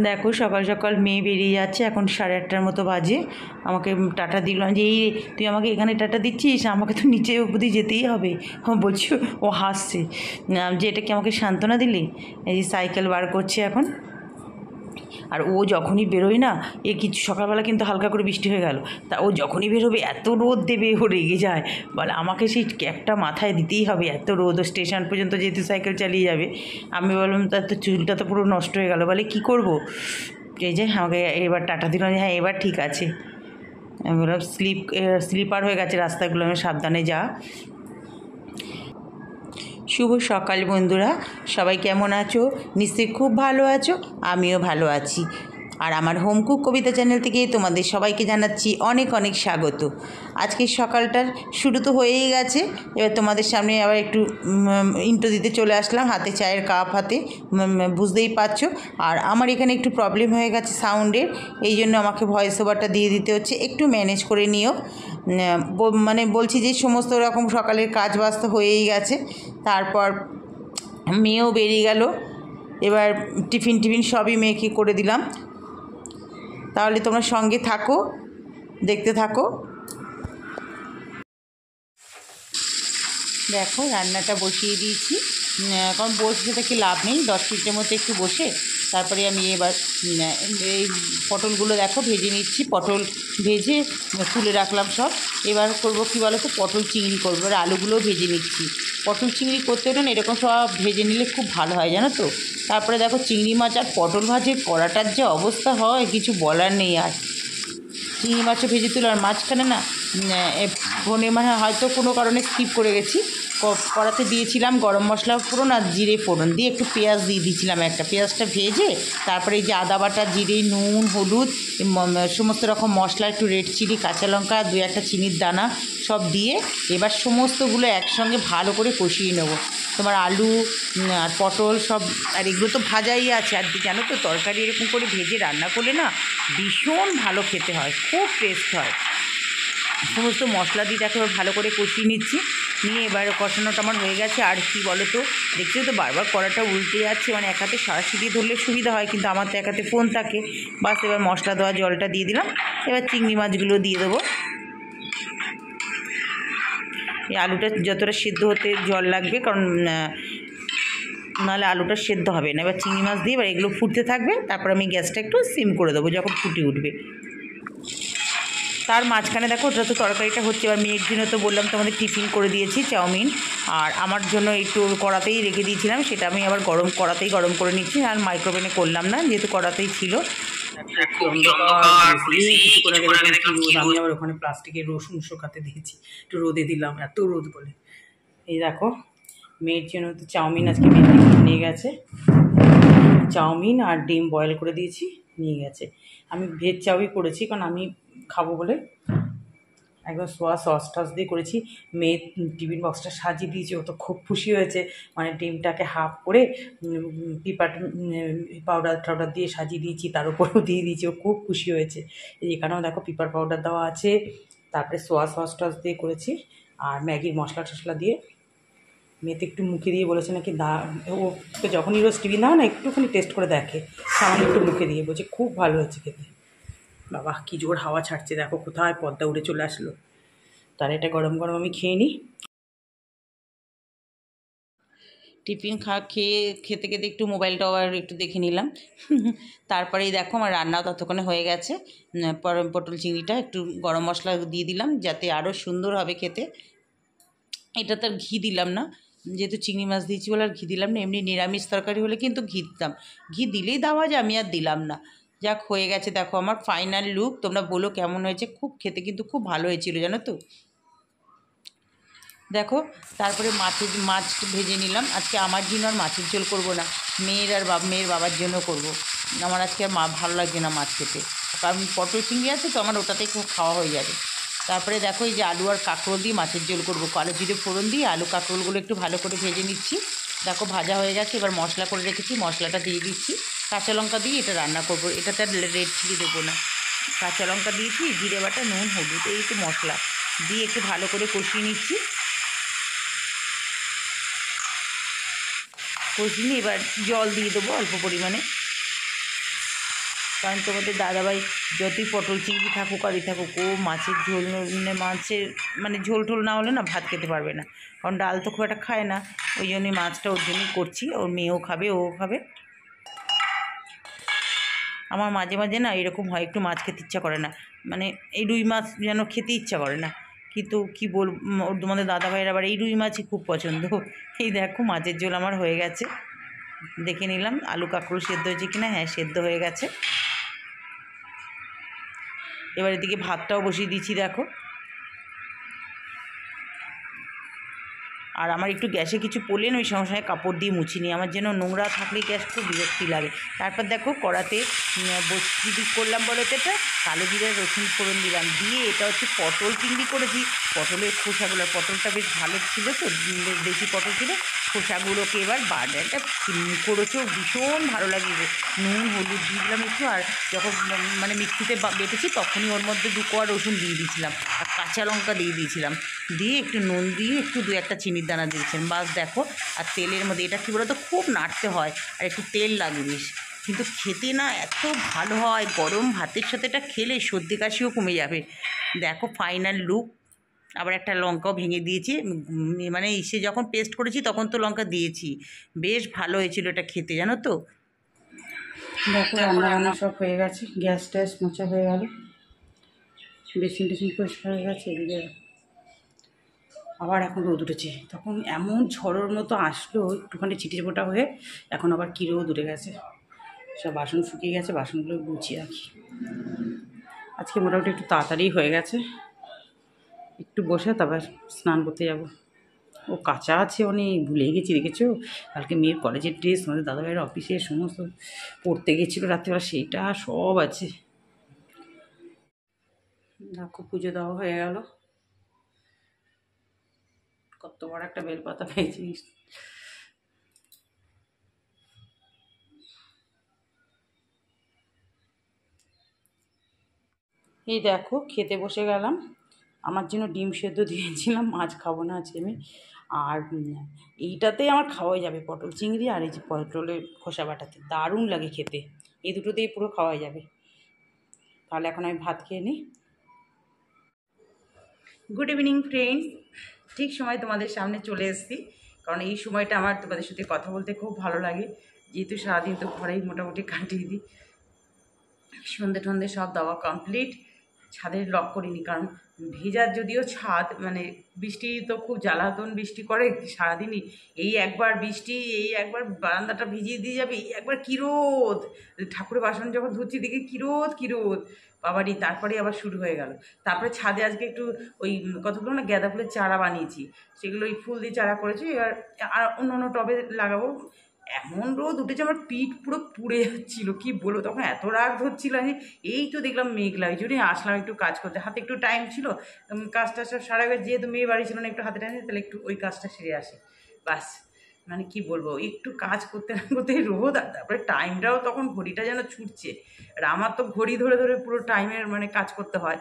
দেখো সকাল সকাল মেয়ে বেরিয়ে যাচ্ছে, এখন 8:30টার মতো বাজে। আমাকে টাটা দিলাম যে এই তুই আমাকে এখানে টাটা দিচ্ছিস, আমাকে তো নিচে অবধি যেতেই হবে। বলছি, ও হাসছে যে এটা কি আমাকে সান্ত্বনা দিলি। এই সাইকেল বার করছে এখন। আর ও যখনই বেরোয় না, কিছু সকালবেলা কিন্তু হালকা করে বৃষ্টি হয়ে গেল, তা ও যখনই বেরোবে এত রোদ দেবে, ও রেগে যায়, বলে আমাকে সেই ক্যাপটা মাথায় দিতেই হবে, এত রোদ। ও স্টেশন পর্যন্ত যেহেতু সাইকেল চালিয়ে যাবে। আমি বললাম তার তো চুলটা তো পুরো নষ্ট হয়ে গেল। বলে কী করবো, এই যে আমাকে এবার টাটা দিল, হ্যাঁ এবার ঠিক আছে। আমি বললাম স্লিপার হয়ে গেছে রাস্তাগুলো, আমি সাবধানে যা। শুভ সকাল বন্ধুরা, সবাই কেমন আছো? নিশ্চয়ই খুব ভালো আছো, আমিও ভালো আছি। আর আমার হোম কুক কবিতা চ্যানেল থেকে তোমাদের সবাইকে জানাচ্ছি অনেক অনেক স্বাগত। আজকের সকালটার শুরু তো হয়েই গেছে। এবার তোমাদের সামনে আবার একটু ইন্ট্রো দিতে চলে আসলাম, হাতে চায়ের কাপ হাতে, বুঝতেই পারছো। আর আমার এখানে একটু প্রবলেম হয়ে গেছে সাউন্ডের, এই জন্য আমাকে ভয়েস ওভারটা দিয়ে দিতে হচ্ছে, একটু ম্যানেজ করে নিও। মানে বলছি যে সমস্ত রকম সকালের কাজ বাজ তো হয়েই গেছে। তারপর মেয়েও বেরিয়ে গেল, এবার টিফিন সবই মেয়েকে করে দিলাম। তাহলে তোমরা সঙ্গে থাকো, দেখতে থাকো। দেখো রান্নাটা বসিয়ে দিয়েছি, কারণ বসে থেকে লাভ নেই, 10 মিনিটের মধ্যে একটু বসে তারপরে আমি এবার এই পটলগুলো দেখো ভেজে নিচ্ছি। পটল ভেজে তুলে রাখলাম সব। এবার করব কি বলো তো, পটল চিংড়ি করবো। আর আলুগুলোও ভেজে নিচ্ছি। পটল চিংড়ি করতে হলে না এরকম সব ভেজে নিলে খুব ভালো হয়, জানো তো। তারপরে দেখো চিংড়ি মাছ আর পটল ভাজে কড়াটার যে অবস্থা হয় কিছু বলার নেই। আর চিংড়ি মাছও ভেজে তুলে, আর মাঝখানে না মানে হয়তো কোনো কারণে স্কিপ করে গেছি, কড়াতে দিয়েছিলাম গরম মশলা ফোড়ন আর জিরে ফোড়ন দিয়ে একটু পেঁয়াজ দিয়ে দিয়েছিলাম, একটা পেঁয়াজটা ভেজে তারপরে এই যে আদা বাটা, জিরে, নুন, হলুদ, সমস্ত রকম মশলা, একটু রেড চিলি, কাঁচা লঙ্কা, 2-1টা চিনির দানা সব দিয়ে এবার সমস্তগুলো একসঙ্গে ভালো করে কষিয়ে নেব। তোমার আলু আর পটল সব, আর এগুলো তো ভাজাই আছে। আর জানো তো তরকারি এরকম করে ভেজে রান্না করলে না ভীষণ ভালো খেতে হয়, খুব টেস্ট হয়। সমস্ত মশলা দিয়ে দেখো ভালো করে কষিয়ে নিচ্ছি, নিয়ে এবার কষানোটা আমার হয়ে গেছে। আর কি বলো তো, দেখছো তো বারবার কড়াটা উল্টে যাচ্ছে, মানে এক হাতে সাঁড়াশি দিয়ে ধরলে সুবিধা হয়, কিন্তু আমার তো এক হাতে ফোন থাকে। বাস এবার মশলা দেওয়া জলটা দিয়ে দিলাম, এবার চিংড়ি মাছগুলো দিয়ে দেবো। এই আলুটা যতটা সিদ্ধ হতে জল লাগবে, কারণ নাহলে আলুটা সেদ্ধ হবে না। এবার চিংড়ি মাছ দিয়ে এবার এগুলো ফুটতে থাকবে, তারপর আমি গ্যাসটা একটু সিম করে দেবো যখন ফুটে উঠবে। তার মাঝখানে দেখো ওটা তো তরকারিটা হচ্ছে। এবার মেয়ের জন্য তো বললাম তোমাদের টিফিন করে দিয়েছি চাউমিন, আর আমার জন্য একটু কড়াতেই রেখে দিয়েছিলাম, সেটা আমি আবার কড়াতেই গরম করে নিচ্ছি, আর মাইক্রোওভেনে করলাম না যেহেতু কড়াতেই ছিল। আমি আবার ওখানে প্লাস্টিকের রসুন শুকাতে দিয়েছি, একটু রোদে দিলাম, এত রোদ বলে। এই দেখো মেয়ের জন্য তো চাউমিন আজকে মেয়ে নিয়ে গেছে, চাউমিন আর ডিম বয়েল করে দিয়েছি, নিয়ে গেছে। আমি ভেজ চাউই করেছি, কারণ আমি খাবো বলে একদম সস টস দিয়ে করেছি। মেয়ে টিফিন বক্সটা সাজিয়ে দিয়েছে, ও তো খুব খুশি হয়েছে। মানে ডিমটাকে হাফ করে পিপার পাউডার টাউডার দিয়ে সাজিয়ে দিয়েছি, তার উপরেও দিয়ে দিয়েছি, ও খুব খুশি হয়েছে। এখানেও দেখো পিপার পাউডার দেওয়া আছে, তারপরে সস টস দিয়ে করেছি, আর ম্যাগির মশলা টশলা দিয়ে। মেয়েতে একটু মুখে দিয়ে বলেছে নাকি ওকে যখনই রোজ টিফিন দাও না একটুখানি টেস্ট করে দেখে, সামান্য একটু মুখে দিয়ে বলছে খুব ভালো হয়েছে খেতে। বাবা কী জোর হাওয়া ছাড়ছে, দেখো কোথায় পর্দা উড়ে চলে আসলো। তার এটা গরম গরম আমি খেয়ে নিই। টিফিন খেতে খেতে একটু মোবাইলটাও আর একটু দেখে নিলাম। তারপরেই দেখো আমার রান্নাও ততক্ষণে হয়ে গেছে। পটল চিংড়িটা একটু গরম মশলা দিয়ে দিলাম যাতে আরও সুন্দর হবে খেতে। এটা তো আর ঘি দিলাম না, যেহেতু চিংড়ি মাছ দিয়েছি বলে আর ঘি দিলাম না। এমনি নিরামিষ তরকারি হলে কিন্তু ঘি দিতাম, ঘি দিলেই দেওয়া যায়, আমি আর দিলাম না। যাক হয়ে গেছে, দেখো আমার ফাইনাল লুক। তোমরা বলো কেমন হয়েছে, খুব খেতে কিন্তু খুব ভালো হয়েছিল জানো তো। দেখো তারপরে মাছ ভেজে নিলাম। আজকে আমার জন্য আর মাছের ঝোল করব না, মেয়ের বাবার জন্য করব। আমার আজকে আর ভালো লাগছে না মাছ খেতে, কারণ পটল চিংড়ি আছে তো আমার ওটাতেই খুব খাওয়া হয়ে যাবে। তারপরে দেখো এই যে আলু আর কাঁকরোল দিয়ে মাছের ঝোল করবো, কালো জিরে ফোড়ন দিয়ে আলু কাঁকরোলগুলো একটু ভালো করে ভেজে নিচ্ছি। দেখো ভাজা হয়ে গেছে, এবার মশলা করে রেখেছি, মশলাটা দিয়ে দিচ্ছি। কাঁচা লঙ্কা দিয়ে এটা রান্না করবো, এটাতে আর রেড চিলি দেবো না। কাঁচা লঙ্কা দিয়েছি, জিরে বাটা, নুন, হলুদ, এই তো মশলা দিয়ে একটু ভালো করে কষিয়ে নিচ্ছি। কষিয়ে এবার জল দিয়ে দেবো অল্প পরিমাণে। কারণ তোমাদের দাদাভাই যতই পটল চিংড়ি থাকুক আর থাকুক, ও মাছের ঝোল মাছের মানে ঝোল টোল না হলে না ভাত খেতে পারবে না, কারণ ডাল তো খুব একটা খায় না। ওই জন্যই মাছটা ওর জন্যই করছি, ওর মেয়েও খাবে, ও খাবে। আমার মাঝে মাঝে না এরকম হয়, একটু মাছ খেতে ইচ্ছা করে না, মানে এই রুই মাছ যেন খেতে ইচ্ছা করে না, কিন্তু কী বলবো, তোমাদের দাদাভাইয়ের আবার এই রুই মাছই খুব পছন্দ। এই দেখো মাছের ঝোল আমার হয়ে গেছে, দেখে নিলাম আলু কাঁকরোল সেদ্ধ হয়েছে কিনা। হ্যাঁ, সেদ্ধ হয়ে গেছে। এবার এদিকে ভাতটাও বসিয়ে দিয়েছি দেখো। আর আমার একটু গ্যাসে কিছু পড়লে ওই সঙ্গে সঙ্গে কাপড় দিয়ে মুছি নিই, আমার যেন নোংরা থাকলে গ্যাস খুব বিরক্তি লাগে। তারপর দেখো কড়াতে বসি করলাম বলো তো, এটা কালো জিরে রসুন ফোড়ন দিলাম, দিয়ে এটা হচ্ছে পটল চিংড়ি করেছি। পটলের খোসাগুলো, পটলটা বেশ ভালো ছিল তো, বেশি পটল ছিল, খোসাগুলোকে এবার বাটাটা করেছেও ভীষণ ভালো লাগে। নুন হলুদ দিয়ে দিলাম একটু, আর যখন মানে মিক্সিতে বেটেছি তখনই ওর মধ্যে 2 কোয়া রসুন দিয়ে দিয়েছিলাম, আর কাঁচা লঙ্কা দিয়ে দিয়েছিলাম, দিয়ে একটু নুন দিয়ে একটু 2-1টা চিনির দানা দিয়েছিলাম, বাস দেখো। আর তেলের মধ্যে এটা কী বলো তো, খুব নাড়তে হয় আর একটু তেল লাগে বেশ, কিন্তু খেতে না এত ভালো হয়, গরম ভাতের সাথে এটা খেলে সর্দি কাশিও কমে যাবে। দেখো ফাইনাল লুক। আবার একটা লঙ্কাও ভেঙে দিয়েছি, মানে এসে যখন পেস্ট করেছি তখন তো লঙ্কা দিয়েছি, বেশ ভালো হয়েছিল এটা খেতে, জানো তো। দেখো রান্না সব হয়ে গেছে, গ্যাস ট্যাস মোছা হয়ে গেল, বেসিন টেসিন পরিষ্কার হয়ে গেছে। এদিকে আবার এখন রোদ উঠেছে, তখন এমন ঝড়ের মতো আসলো, একটুখানি ছিটিফোঁটা হয়ে এখন আবার কী রোদ উঠে গেছে। সব বাসন শুকিয়ে গেছে, বাসনগুলো গুছিয়ে রাখি। আজকে মোটামুটি একটু তাড়াতাড়ি হয়ে গেছে, একটু বসে তারপর স্নান করতে যাব। ও কাঁচা আছে, অনেক ভুলে গেছি, দেখেছো? কালকে মেয়ের কলেজের ড্রেস, আমাদের দাদাভাইয়ের অফিসে সমস্ত পড়তে গেছিলো রাত্রিবেলা, সেইটা সব আছে। দেখো পুজো দেওয়া হয়ে গেল, কত বড় একটা বেলপাতা পেয়েছিস। এই দেখো খেতে বসে গেলাম, আমার জন্য ডিম সেদ্ধ দিয়েছিলাম, মাছ খাবো না আজকে আমি। আর এইটাতেই আমার খাওয়াই যাবে, পটল চিংড়ি আর এই যে পটলের খোসা বাটাতে দারুণ লাগে খেতে, এই দুটোতেই পুরো খাওয়াই যাবে। তাহলে এখন আমি ভাত খেয়ে নিই। গুড ইভিনিং ফ্রেন্ডস, ঠিক সময় তোমাদের সামনে চলে এসেছি, কারণ এই সময়টা আমার তোমাদের সাথে কথা বলতে খুব ভালো লাগে, যেহেতু সারাদিন তো ঘরেই মোটামুটি কাটিয়ে দিই। সন্ধে টন্ধে সব দেওয়া কমপ্লিট, ছাদের লক করিনি, কারণ ভেজার যদিও ছাদ, মানে বৃষ্টি তো খুব জ্বালাতন বৃষ্টি করে সারাদিনই, এই একবার বৃষ্টি, এই একবার বারান্দাটা ভিজিয়ে দিয়ে যাবে, এই একবার কী রোদ, ঠাকুরের বাসন যখন ধুচ্ছি দিকে কী রোদ বাবারই, তারপরে আবার শুরু হয়ে গেল। তারপরে ছাদে আজকে একটু ওই কতগুলো না গাঁদা ফুলের চারা বানিয়েছি, সেগুলো ওই ফুল দিয়ে চারা করেছি, এবার আর অন্য অন্য টবে লাগাবো। এমন রোদ উঠেছে, আমার পিঠ পুরো পুড়ে যাচ্ছিলো, কি বলবো, তখন এত রাগ ধরছিল, আমি এই তো দেখলাম মেঘলা, ওই জন্যই আসলাম একটু কাজ করতে, হাতে একটু টাইম ছিল, কাজটা সব সারা গেছে, যেহেতু মেয়ে বাড়ি ছিল না, একটু হাতে টাইম, তাহলে একটু ওই কাজটা সেরে আসে, বাস। মানে কি বলবো, একটু কাজ করতে না করতেই রোদ, আর তারপরে টাইমটাও তখন ঘড়িটা যেন ছুটছে, আর আমার তো ঘড়ি ধরে ধরে পুরো টাইমের মানে কাজ করতে হয়।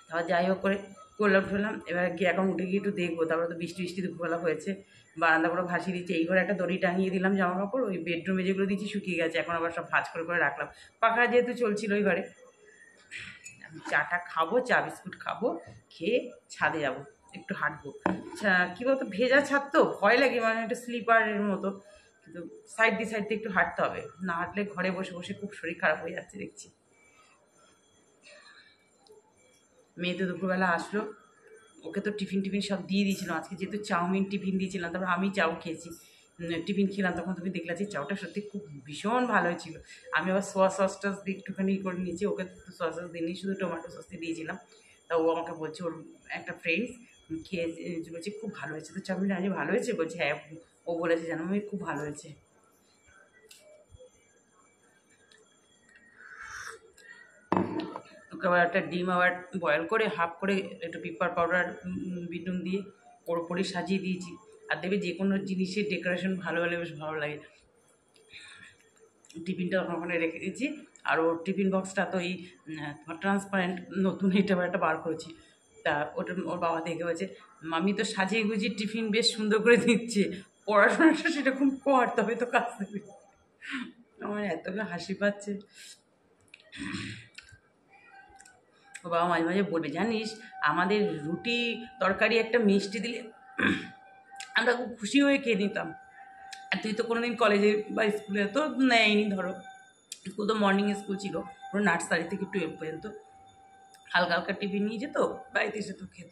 তারপর যাই হোক করে করলাম ঠলাম, এবার গিয়ে এখন উঠে গিয়ে একটু দেখবো, তারপরে তো বৃষ্টি দুপুরবেলা হয়েছে, বারান্দা করে ভাসিয়ে দিচ্ছি, এই ঘরে একটা দড়ি টাঙিয়ে দিলাম জামা কাপড়, ওই বেডরুমে যেগুলো দিচ্ছি শুকিয়ে গেছে, এখন আবার সব ভাঁজ করে রাখলাম, পাখা যেহেতু চলছিল ওই ঘরে। আমি চাটা খাবো, চা বিস্কুট খাবো, খেয়ে ছাদে যাবো, একটু হাঁটবো। কী বলতো, ভেজা ছাদ তো ভয় লাগে, মানে একটু স্লিপারের মতো, কিন্তু সাইড দিয়ে একটু হাঁটতে হবে, না হাঁটলে ঘরে বসে বসে খুব শরীর খারাপ হয়ে যাচ্ছে দেখছি। মেয়ে তো দুপুরবেলা আসলো, ওকে তো টিফিন সব দিয়ে দিয়েছিলাম, আজকে যেহেতু চাউমিন টিফিন দিয়েছিলাম, তারপর আমি চাও খেয়েছি, টিফিন খেলাম, তখন তুমি দেখলা যে চাউটা সত্যি খুব ভীষণ ভালো হয়েছিল। আমি আবার সোয়া সস টস দিয়ে একটুখানি করে নিয়েছি, ওকে তো সোয়া সস দিইনি, শুধু টমেটো সস দিয়ে দিয়েছিলাম। তা ও আমাকে বলছে, ওর একটা ফ্রেন্ডস খেয়ে বলছে খুব ভালো হয়েছে, তো চাউমিনটা আজ ভালো হয়েছে, বলছে হ্যাঁ, ও বলেছে জানো আমি খুব ভালো হয়েছে। ওকে আবার একটা ডিম আবার বয়েল করে হাফ করে একটু পিপার পাউডার বিটুন দিয়ে ওর ওপরে সাজিয়ে দিয়েছি। আর দেবে যে কোনো জিনিসের ডেকোরেশন ভালো হলে বেশ ভালো লাগে। টিফিনটা ওখানে রেখে দিয়েছি, আর ওর টিফিন বক্সটা তো এই তোমার ট্রান্সপারেন্ট নতুন এটা একটা বার করেছি, তা ওটা ওর বাবা দেখে বলছে মামি তো সাজিয়ে গুজিয়ে টিফিন বেশ সুন্দর করে দিচ্ছে, পড়াশোনাটা সেরকম কর, তবে তো কাজ দেবে। আমার এত হাসি পাচ্ছে। ও বাবা মাঝে মাঝে বলবে, জানিস আমাদের রুটি তরকারি একটা মিষ্টি দিলে আমরা খুব খুশি হয়ে খেয়ে নিতাম। আর তুই তো কোনোদিন কলেজে বা স্কুলে তো নেয়নি, ধরো স্কুল তো মর্নিং স্কুল ছিল, পুরো নার্সারি থেকে 12 পর্যন্ত হালকা হালকা টিফিন নিয়ে যেত, বাড়িতে এসে তো খেত।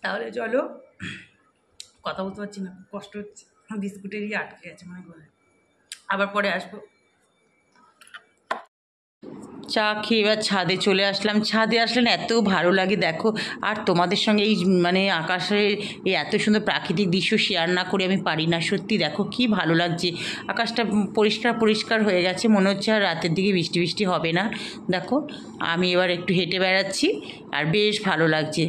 তাহলে চলো, কথা বলতে পারছি না, কষ্ট হচ্ছে, বিস্কুটেরই আটকে গেছে মনে করে, আবার পরে আসবো। চা খেয়ে এবার ছাদে চলে আসলাম। ছাদে আসলে না এত ভালো লাগে দেখো, আর তোমাদের সঙ্গে এই মানে আকাশের এই এত সুন্দর প্রাকৃতিক দৃশ্য শেয়ার না করে আমি পারি না। সত্যি দেখো কি ভালো লাগছে, আকাশটা পরিষ্কার পরিষ্কার হয়ে গেছে, মনে হচ্ছে আর রাতের দিকে বৃষ্টি বৃষ্টি হবে না। দেখো আমি এবার একটু হেঁটে বেড়াচ্ছি আর বেশ ভালো লাগছে।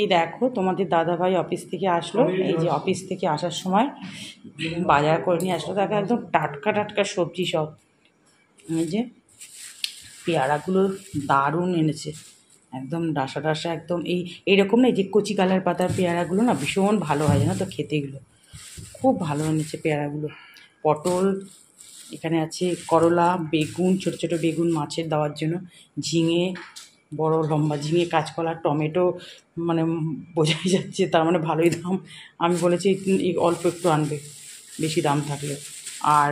এই দেখো তোমাদের দাদাভাই অফিস থেকে আসলো, এই যে অফিস থেকে আসার সময় বাজার করে নিয়ে আসলো। দেখো একদম টাটকা টাটকা সবজি সব, এই যে পেয়ারাগুলো দারুণ এনেছে, একদম ডাসা ডাসা, একদম এইরকম না, এই যে কচি কালার পাতার পেয়ারাগুলো না ভীষণ ভালো হয় জানো তো খেতে, এগুলো খুব ভালো এনেছে পেয়ারাগুলো। পটল, এখানে আছে করলা, বেগুন, ছোটো ছোটো বেগুন মাছের দেওয়ার জন্য, ঝিঙে, বড় লম্বা ঝিঙে, কাঁচকলা, টমেটো, মানে বোঝাই যাচ্ছে তার মানে ভালোই দাম। আমি বলেছি অল্প একটু আনবে, বেশি দাম থাকলে। আর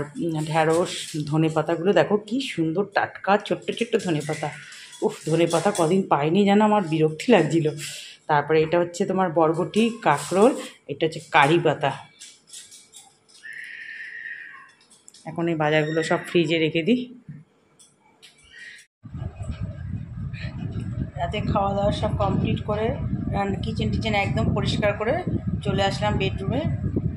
ঢ্যাঁড়স, ধনে পাতাগুলো দেখো কি সুন্দর টাটকা ছোট্ট ছোট্ট ধনে পাতা। উফ, ধনে পাতা কদিন পাইনি জানো, আমার বিরক্তি লাগছিল। তারপরে এটা হচ্ছে তোমার বরবটি, কাঁকরোল, এটা হচ্ছে কারি পাতা। এখন এই বাজারগুলো সব ফ্রিজে রেখে দিই। রাতে খাওয়া দাওয়া সব কমপ্লিট করে কিচেন টিচেন একদম পরিষ্কার করে চলে আসলাম বেডরুমে।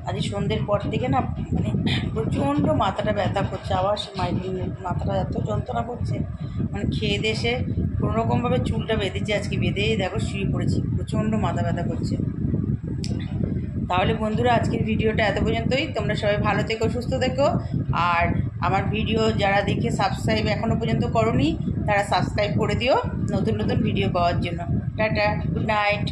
আজ সন্ধ্যের পর থেকে না মানে প্রচণ্ড মাথাটা ব্যথা করছে, আবার সে মাথাটা এত যন্ত্রণা করছে, মানে খেয়ে দিয়ে এসে কোনোরকমভাবে চুলটা বেঁধেছি আজকে, বেঁধেই দেখো শুয়ে পড়েছি, প্রচণ্ড মাথা ব্যথা করছে। তাহলে বন্ধুরা আজকের ভিডিওটা এত পর্যন্তই, তোমরা সবাই ভালো থেকো, সুস্থ থেকো। আর আমার ভিডিও যারা দেখে সাবস্ক্রাইব এখনও পর্যন্ত করোনি তারা সাবস্ক্রাইব করে দিও নতুন নতুন ভিডিও পাওয়ার জন্য। Tata, good night.